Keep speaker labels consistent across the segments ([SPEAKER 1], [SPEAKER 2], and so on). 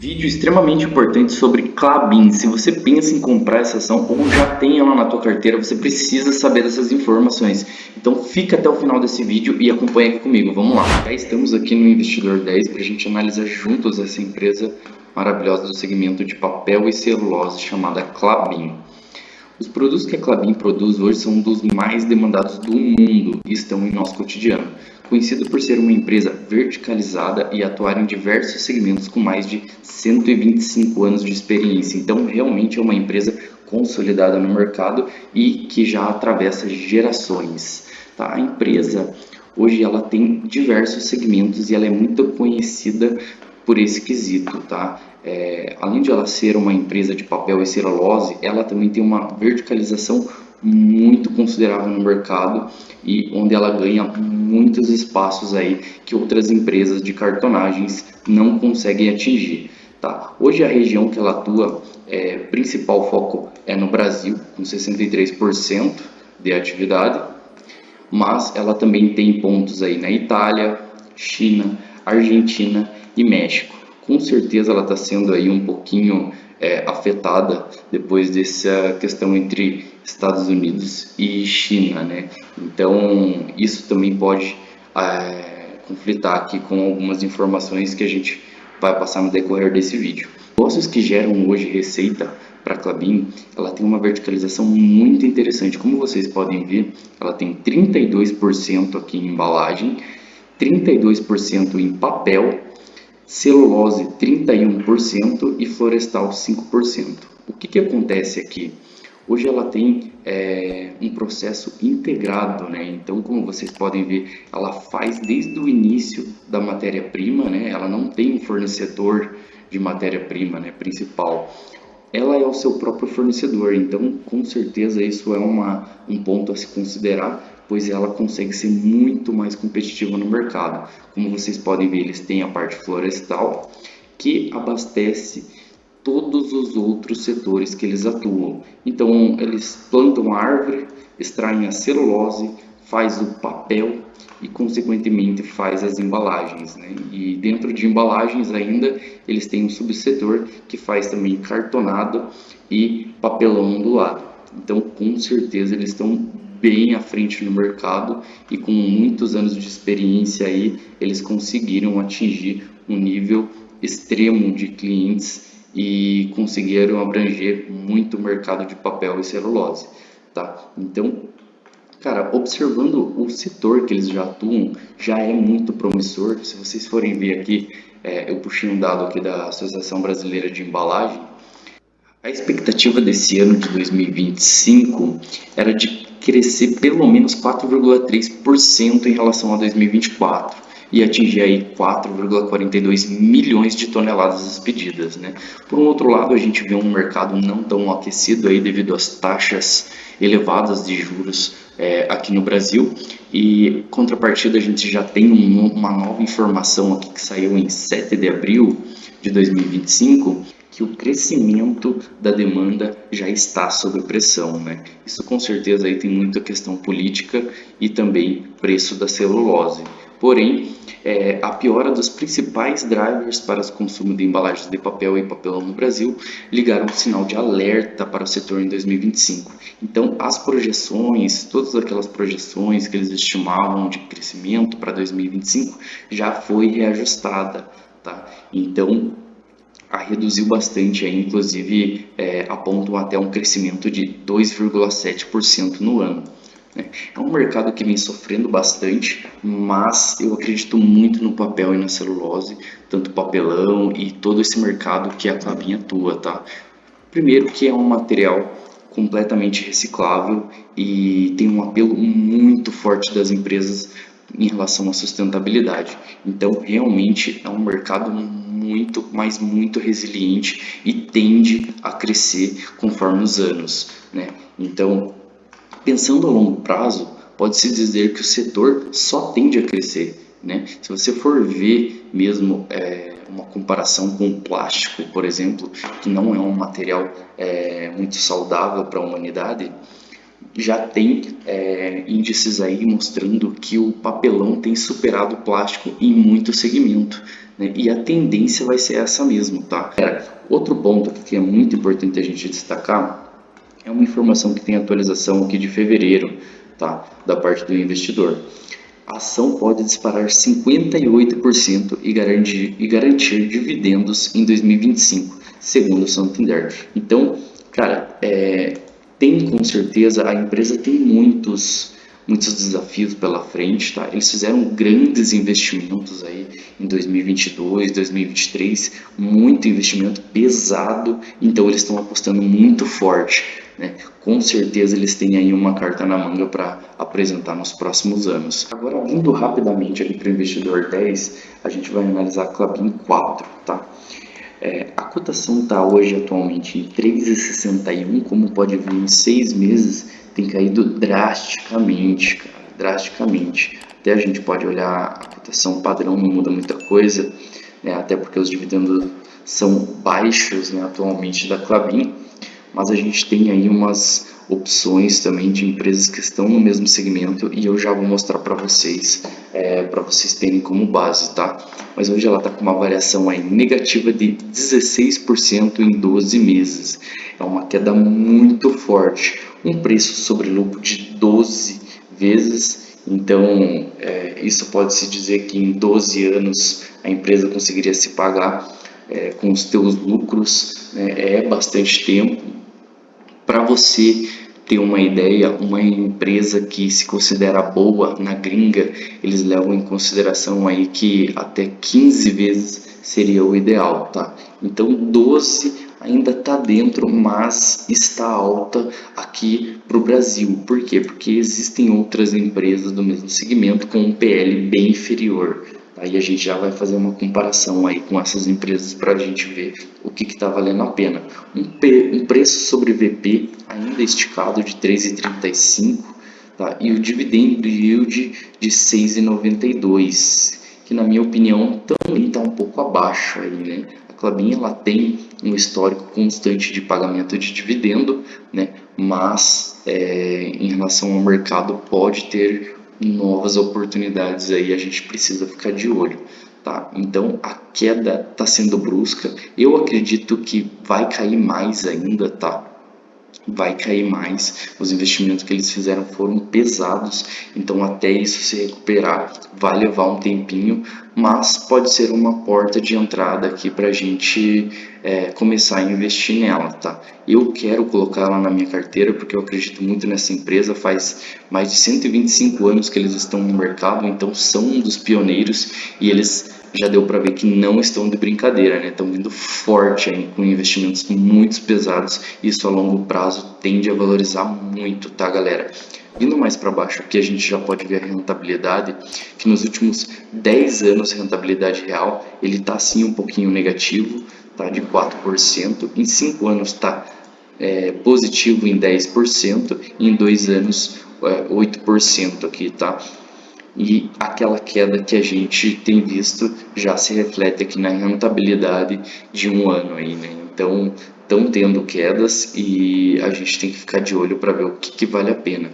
[SPEAKER 1] Vídeo extremamente importante sobre Klabin. Se você pensa em comprar essa ação ou já tem ela na tua carteira, você precisa saber dessas informações. Então fica até o final desse vídeo e acompanha aqui comigo. Vamos lá. Já estamos aqui no Investidor 10 para a gente analisar juntos essa empresa maravilhosa do segmento de papel e celulose chamada Klabin. Os produtos que a Klabin produz hoje são um dos mais demandados do mundo e estão em nosso cotidiano. Conhecido por ser uma empresa verticalizada e atuar em diversos segmentos com mais de 125 anos de experiência. Então, realmente é uma empresa consolidada no mercado e que já atravessa gerações. Tá? A empresa hoje ela tem diversos segmentos e ela é muito conhecida por esse quesito, tá? Além de ela ser uma empresa de papel e celulose, ela também tem uma verticalização muito considerável no mercado e onde ela ganha muitos espaços aí que outras empresas de cartonagens não conseguem atingir. Tá? Hoje a região que ela atua, principal foco é no Brasil, com 63% de atividade, mas ela também tem pontos aí na Itália, China, Argentina e México. Com certeza ela está sendo aí um pouquinho afetada depois dessa questão entre Estados Unidos e China, né? Então isso também pode conflitar aqui com algumas informações que a gente vai passar no decorrer desse vídeo. Negócios que geram hoje receita para a Klabin, ela tem uma verticalização muito interessante. Como vocês podem ver, ela tem 32% aqui em embalagem, 32% em papel, celulose 31% e florestal 5%. O que acontece aqui? Hoje ela tem um processo integrado, né? Então, como vocês podem ver, ela faz desde o início da matéria-prima, né? Ela não tem um fornecedor de matéria-prima, né, principal. Ela é o seu próprio fornecedor, então com certeza isso é um ponto a se considerar, pois ela consegue ser muito mais competitiva no mercado. Como vocês podem ver, eles têm a parte florestal, que abastece todos os outros setores que eles atuam. Então eles plantam a árvore, extraem a celulose, faz o papel e consequentemente faz as embalagens, né? E dentro de embalagens ainda eles têm um subsetor que faz também cartonado e papelão ondulado. Então com certeza eles estão bem à frente no mercado e com muitos anos de experiência aí eles conseguiram atingir um nível extremo de clientes e conseguiram abranger muito o mercado de papel e celulose, tá? Então, cara, observando o setor que eles já atuam, já é muito promissor. Se vocês forem ver aqui, eu puxei um dado aqui da Associação Brasileira de Embalagem. A expectativa desse ano de 2025 era de crescer pelo menos 4,3% em relação a 2024 e atingir aí 4,42 milhões de toneladas expedidas, né? Por um outro lado, a gente vê um mercado não tão aquecido aí devido às taxas elevadas de juros aqui no Brasil e contrapartida a gente já tem uma nova informação aqui que saiu em 7 de abril de 2025 que o crescimento da demanda já está sob pressão, né? Isso com certeza aí tem muita questão política e também preço da celulose. Porém, a piora dos principais drivers para o consumo de embalagens de papel e papelão no Brasil ligaram um sinal de alerta para o setor em 2025. Então, as projeções, todas aquelas projeções que eles estimavam de crescimento para 2025 já foi reajustada, tá? Então, reduziu bastante, aí, inclusive apontam até um crescimento de 2,7% no ano. É um mercado que vem sofrendo bastante, mas eu acredito muito no papel e na celulose, tanto papelão e todo esse mercado que a Klabin atua, tá? Primeiro que é um material completamente reciclável e tem um apelo muito forte das empresas em relação à sustentabilidade. Então, realmente é um mercado muito, mas muito resiliente e tende a crescer conforme os anos, né? Então, pensando a longo prazo, pode-se dizer que o setor só tende a crescer, né? Se você for ver mesmo uma comparação com o plástico, por exemplo, que não é um material muito saudável para a humanidade, já tem índices aí mostrando que o papelão tem superado o plástico em muito segmento, né? E a tendência vai ser essa mesmo, tá? Outro ponto aqui que é muito importante a gente destacar é uma informação que tem atualização aqui de fevereiro, tá? Da parte do investidor. A ação pode disparar 58% e garantir dividendos em 2025, segundo o Santander. Então, cara, tem com certeza, a empresa tem muitos desafios pela frente, tá? Eles fizeram grandes investimentos aí em 2022, 2023, muito investimento pesado, então eles estão apostando muito forte, né? Com certeza eles têm aí uma carta na manga para apresentar nos próximos anos. Agora, indo rapidamente aqui para o investidor 10, a gente vai analisar a Klabin 4, tá? A cotação está hoje atualmente em 3,61, como pode ver, em 6 meses tem caído drasticamente, cara, drasticamente. Até a gente pode olhar a cotação padrão, não muda muita coisa, né, até porque os dividendos são baixos, né, atualmente da Klabin, mas a gente tem aí umas opções também de empresas que estão no mesmo segmento e eu já vou mostrar para vocês terem como base, tá? Mas hoje ela está com uma variação aí negativa de 16% em 12 meses. É uma queda muito forte, um preço sobre lucro de 12 vezes. Então, isso pode-se dizer que em 12 anos a empresa conseguiria se pagar com os teus lucros, né? É bastante tempo. Para você ter uma ideia, uma empresa que se considera boa na gringa, eles levam em consideração aí que até 15 vezes seria o ideal, tá? Então 12 ainda está dentro, mas está alta aqui para o Brasil. Por quê? Porque existem outras empresas do mesmo segmento com um PL bem inferior. Aí a gente já vai fazer uma comparação aí com essas empresas para a gente ver o que está valendo a pena. Um preço sobre VP ainda esticado de 3,35, tá? E o dividend yield de 6,92, que na minha opinião também está um pouco abaixo aí, né? A Klabin ela tem um histórico constante de pagamento de dividendo, né? Mas em relação ao mercado pode ter novas oportunidades aí, a gente precisa ficar de olho, tá? Então a queda está sendo brusca, eu acredito que vai cair mais ainda, tá? Vai cair mais, os investimentos que eles fizeram foram pesados, então até isso se recuperar vai levar um tempinho, mas pode ser uma porta de entrada aqui para a gente começar a investir nela, tá? Eu quero colocar ela na minha carteira porque eu acredito muito nessa empresa, faz mais de 125 anos que eles estão no mercado, então são um dos pioneiros e eles já deu para ver que não estão de brincadeira, né? Estão vindo forte aí, com investimentos muito pesados. Isso a longo prazo tende a valorizar muito, tá, galera? Vindo mais para baixo aqui, a gente já pode ver a rentabilidade, que nos últimos 10 anos, a rentabilidade real, ele tá sim um pouquinho negativo, tá, de 4%. Em 5 anos está positivo em 10%, e em 2 anos 8% aqui, tá? E aquela queda que a gente tem visto já se reflete aqui na rentabilidade de um ano aí, né? Então, estão tendo quedas e a gente tem que ficar de olho para ver o que vale a pena.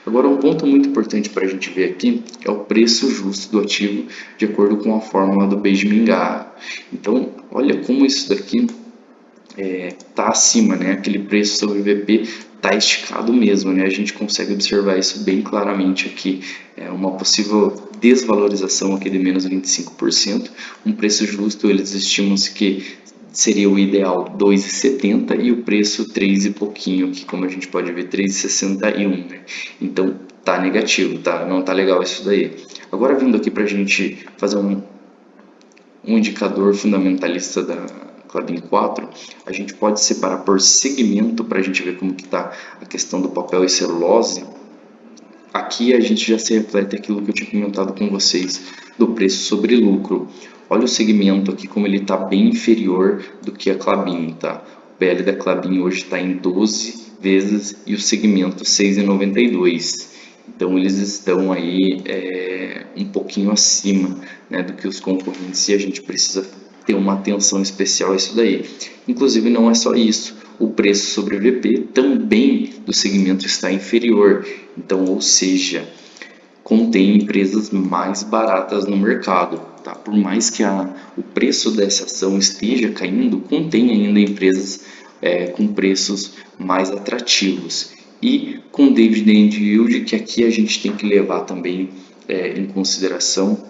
[SPEAKER 1] Agora, um ponto muito importante para a gente ver aqui é o preço justo do ativo de acordo com a fórmula do Benjamin Garra. Então, olha como isso daqui tá acima, né? Aquele preço sobre VP tá esticado mesmo, né? A gente consegue observar isso bem claramente aqui. É uma possível desvalorização aqui de menos 25%. Um preço justo, eles estimam que seria o ideal 2,70 e o preço 3 e pouquinho aqui, como a gente pode ver, 3,61, né? Então tá negativo, tá? Não tá legal isso daí. Agora vindo aqui pra gente fazer um indicador fundamentalista da Klabin 4, a gente pode separar por segmento para a gente ver como que está a questão do papel e celulose. Aqui a gente já se reflete aquilo que eu tinha comentado com vocês do preço sobre lucro. Olha o segmento aqui como ele está bem inferior do que a Klabin, tá? O PL da Klabin hoje está em 12 vezes e o segmento 6,92. Então eles estão aí um pouquinho acima, né, do que os concorrentes e a gente precisa ter uma atenção especial a isso daí. Inclusive não é só isso, o preço sobre VP também do segmento está inferior. Então, ou seja, contém empresas mais baratas no mercado, tá? Por mais que o preço dessa ação esteja caindo, contém ainda empresas com preços mais atrativos. E com dividend yield, que aqui a gente tem que levar também em consideração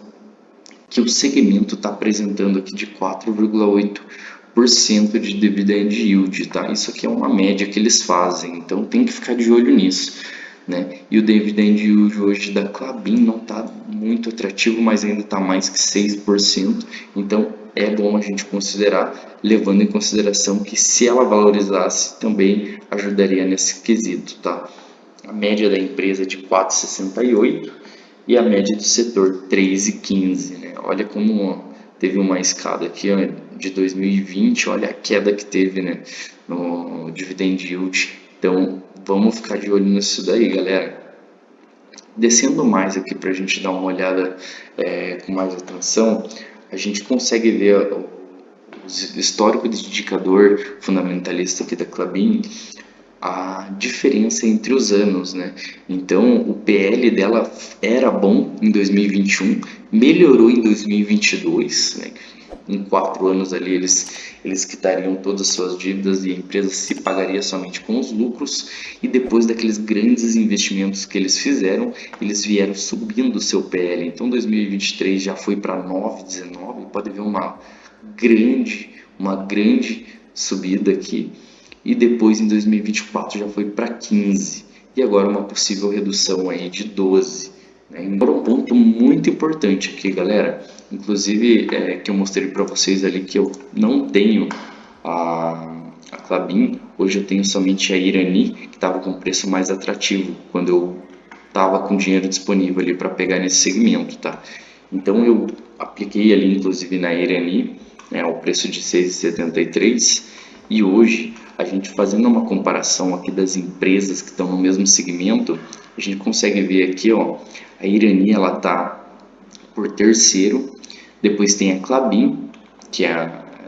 [SPEAKER 1] que o segmento está apresentando aqui de 4,8% de dividend yield, tá? Isso aqui é uma média que eles fazem, então tem que ficar de olho nisso, né? E o dividend yield hoje da Klabin não está muito atrativo, mas ainda está mais que 6%, então é bom a gente considerar, levando em consideração que se ela valorizasse também ajudaria nesse quesito, tá? A média da empresa é de 4,68 e a média do setor 3,15, né? Olha como teve uma escada aqui de 2020, olha a queda que teve, né, no dividend yield. Então vamos ficar de olho nisso daí, galera. Descendo mais aqui para a gente dar uma olhada com mais atenção, a gente consegue ver o histórico de indicador fundamentalista aqui da Klabin, a diferença entre os anos, né? Então o PL dela era bom em 2021, melhorou em 2022, né? Em 4 anos ali eles quitariam todas as suas dívidas e a empresa se pagaria somente com os lucros, e depois daqueles grandes investimentos que eles fizeram, eles vieram subindo o seu PL. Então 2023 já foi para 9,19, pode ver uma grande subida aqui. E depois em 2024 já foi para 15 e agora uma possível redução aí de 12, né? Embora um ponto muito importante aqui, galera, inclusive que eu mostrei para vocês ali, que eu não tenho a Klabin, hoje eu tenho somente a Irani, que estava com preço mais atrativo quando eu estava com dinheiro disponível ali para pegar nesse segmento, tá? Então eu apliquei ali inclusive na Irani, né, ao preço de 6,73, e hoje a gente fazendo uma comparação aqui das empresas que estão no mesmo segmento, a gente consegue ver aqui, ó, a Irani ela tá por terceiro, depois tem a Klabin, que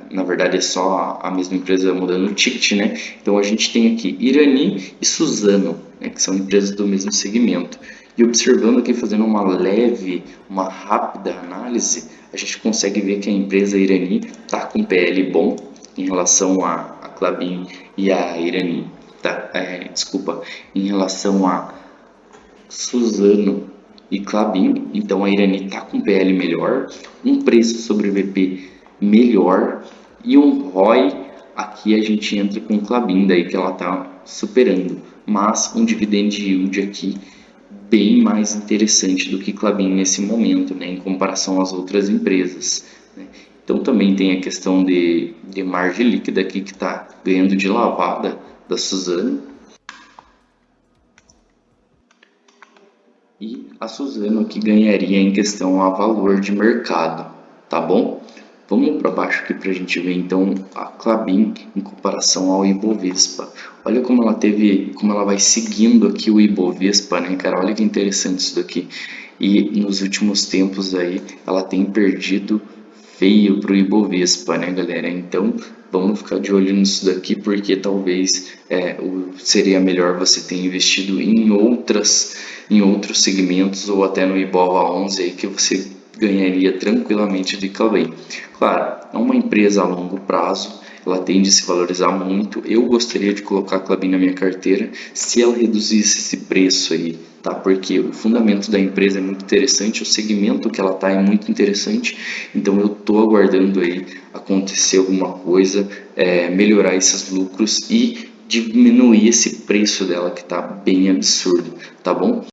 [SPEAKER 1] na verdade é só a mesma empresa mudando o ticket, né? Então a gente tem aqui Irani e Suzano, né, que são empresas do mesmo segmento. E observando aqui, fazendo uma rápida análise, a gente consegue ver que a empresa Irani está com PL bom em relação a Klabin e a Irani, tá? Em relação a Suzano e Klabin, então a Irani está com PL melhor, um preço sobre VP melhor e um ROI, aqui a gente entra com Klabin, daí que ela está superando, mas um dividend yield aqui bem mais interessante do que Klabin nesse momento, né, em comparação às outras empresas, né? Então também tem a questão de margem líquida aqui que está ganhando de lavada da Suzano. E a Suzano que ganharia em questão a valor de mercado, tá bom? Vamos para baixo aqui para a gente ver então a Klabin em comparação ao Ibovespa. Olha como ela vai seguindo aqui o Ibovespa, né, cara? Olha que interessante isso daqui. E nos últimos tempos aí ela tem perdido feio para o Ibovespa, né, galera? Então vamos ficar de olho nisso daqui, porque talvez seria melhor você ter investido em outros segmentos ou até no Ibova 11 aí, que você ganharia tranquilamente de Klabin. Claro, é uma empresa a longo prazo, ela tende a se valorizar muito. Eu gostaria de colocar a Klabin na minha carteira se ela reduzisse esse preço aí, tá? Porque o fundamento da empresa é muito interessante, o segmento que ela tá é muito interessante, então eu tô aguardando aí acontecer alguma coisa, melhorar esses lucros e diminuir esse preço dela que tá bem absurdo, tá bom?